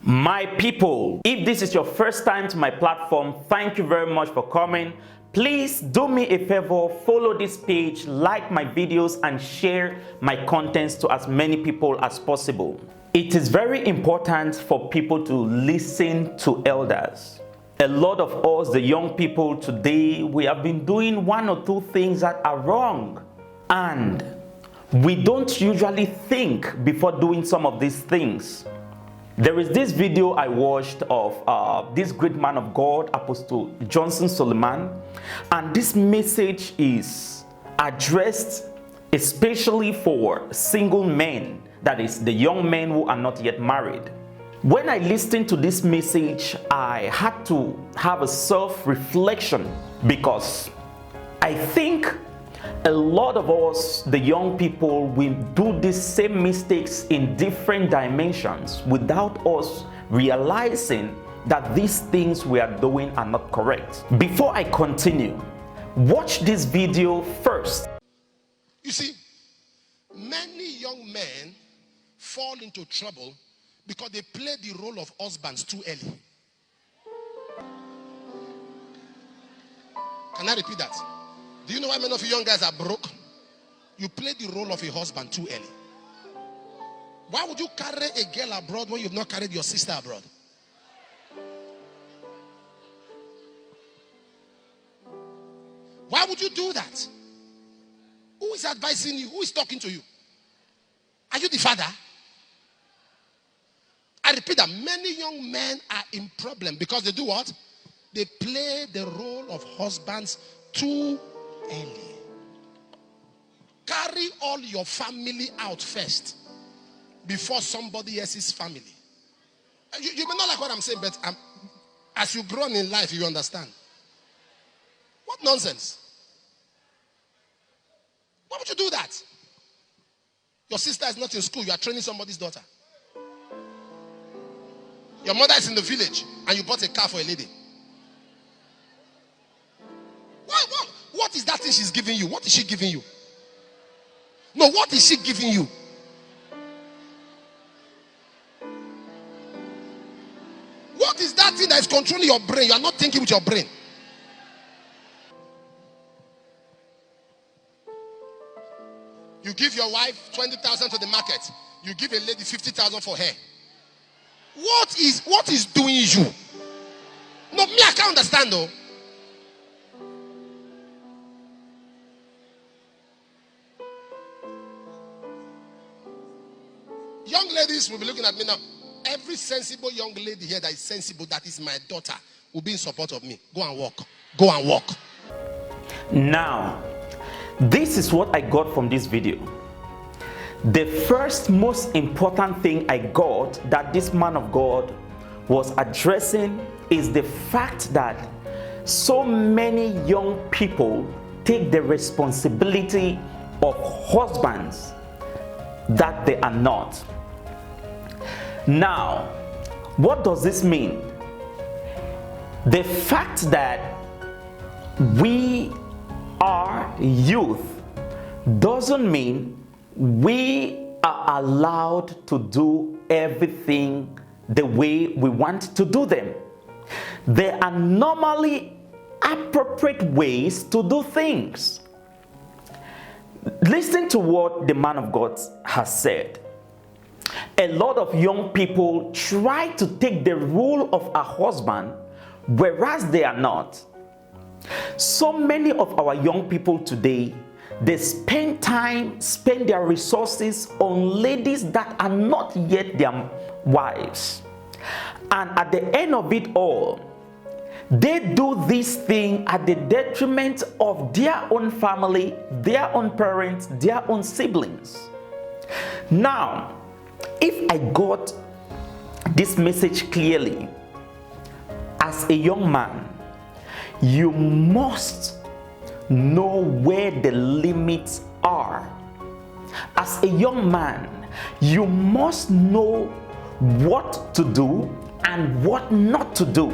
My people, if this is your first time to my platform, thank you very much for coming. Please do me a favor, follow this page, like my videos, and share my contents to as many people as possible. It is very important for people to listen to elders. A lot of us, the young people today, we have been doing one or two things that are wrong. And we don't usually think before doing some of these things. There is this video I watched of this great man of God, Apostle Johnson Suleiman, and this message is addressed especially for single men, that is, the young men who are not yet married. When I listened to this message, I had to have a self-reflection because I think a lot of us, the young people, will do these same mistakes in different dimensions without us realizing that these things we are doing are not correct. Before I continue, watch this video first. You see, many young men fall into trouble because they play the role of husbands too early. Can I repeat that? Do you know why many of you young guys are broke? You play the role of a husband too early. Why would you carry a girl abroad when you've not carried your sister abroad? Why would you do that? Who is advising you? Who is talking to you? Are you the father? I repeat that many young men are in problem because they do what? They play the role of husbands too early. Carry all your family out first before somebody else's family. You may not like what I'm saying, but as you grow in life, you understand. What nonsense? Why would you do that? Your sister is not in school, you are training somebody's daughter. Your mother is in the village and you bought a car for a lady. What is that thing she's giving you? What is she giving you? No, what is she giving you? What is that thing that is controlling your brain? You are not thinking with your brain. You give your wife 20,000 to the market. You give a lady 50,000 for hair. What is doing you? No, me, I can't understand though. Young ladies will be looking at me now. Every sensible young lady here that is sensible, that is my daughter, will be in support of me. Go and walk. Go and walk. Now, this is what I got from this video. The first most important thing I got that this man of God was addressing is the fact that so many young people take the responsibility of husbands that they are not. Now, what does this mean? The fact that we are youth doesn't mean we are allowed to do everything the way we want to do them. There are normally appropriate ways to do things. Listen to what the man of God has said. A lot of young people try to take the role of a husband, whereas they are not. So many of our young people today, they spend their resources on ladies that are not yet their wives. And at the end of it all, they do this thing at the detriment of their own family, their own parents, their own siblings. Now, if I got this message clearly, as a young man, you must know where the limits are. As a young man, you must know what to do and what not to do.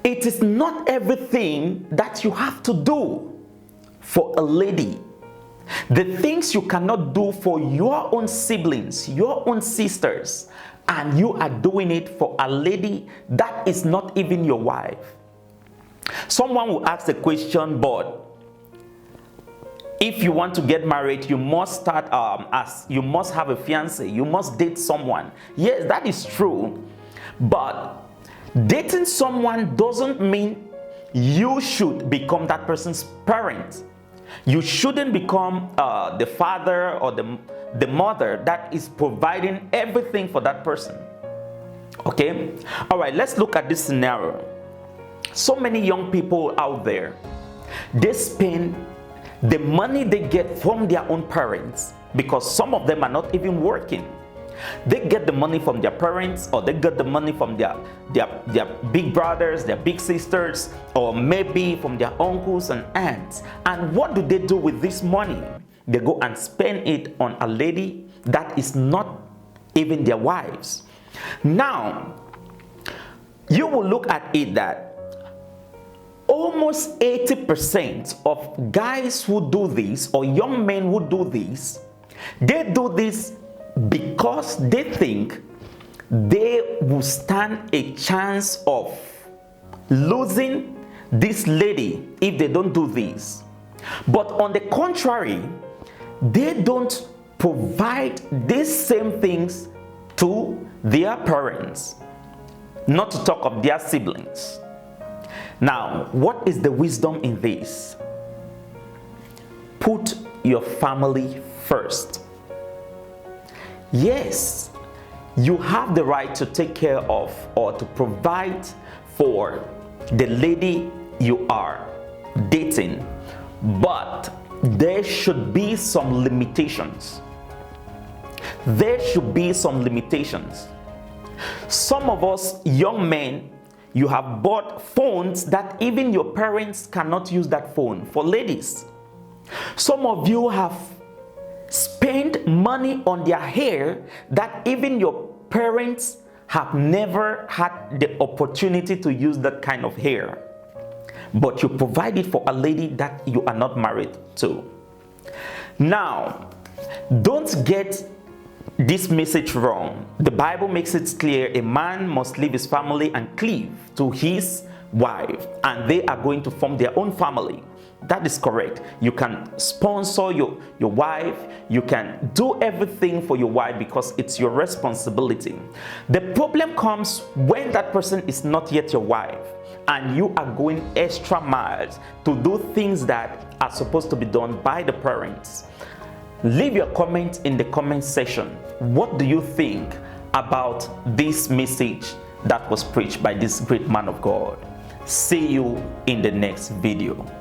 It is not everything that you have to do for a lady. The things you cannot do for your own siblings, your own sisters, and you are doing it for a lady that is not even your wife. Someone will ask the question, but if you want to get married, you must start you must have a fiance, you must date someone. Yes, that is true, but dating someone doesn't mean you should become that person's parent. You shouldn't become the father or the mother that is providing everything for that person. Okay? All right, let's look at this scenario. So many young people out there, they spend the money they get from their own parents, because some of them are not even working. They get the money from their parents, or they get the money from their big brothers, their big sisters, or maybe from their uncles and aunts. And what do they do with this money? They go and spend it on a lady that is not even their wives. Now, you will look at it that almost 80% of guys who do this, or young men who do this, they do this because they think they will stand a chance of losing this lady if they don't do this. But on the contrary, they don't provide these same things to their parents, not to talk of their siblings. Now, what is the wisdom in this? Put your family first. Yes, you have the right to take care of or to provide for the lady you are dating, but there should be some limitations. There should be some limitations. Some of us young men, you have bought phones that even your parents cannot use that phone for ladies. Some of you have spent money on their hair that even your parents have never had the opportunity to use that kind of hair. But you provide it for a lady that you are not married to. Now, don't get this message wrong. The Bible makes it clear a man must leave his family and cleave to his wife, and they are going to form their own family. That is correct. You can sponsor your wife, you can do everything for your wife because it's your responsibility. The problem comes when that person is not yet your wife and you are going extra miles to do things that are supposed to be done by the parents. Leave your comment in the comment section. What do you think about this message that was preached by this great man of God? See you in the next video.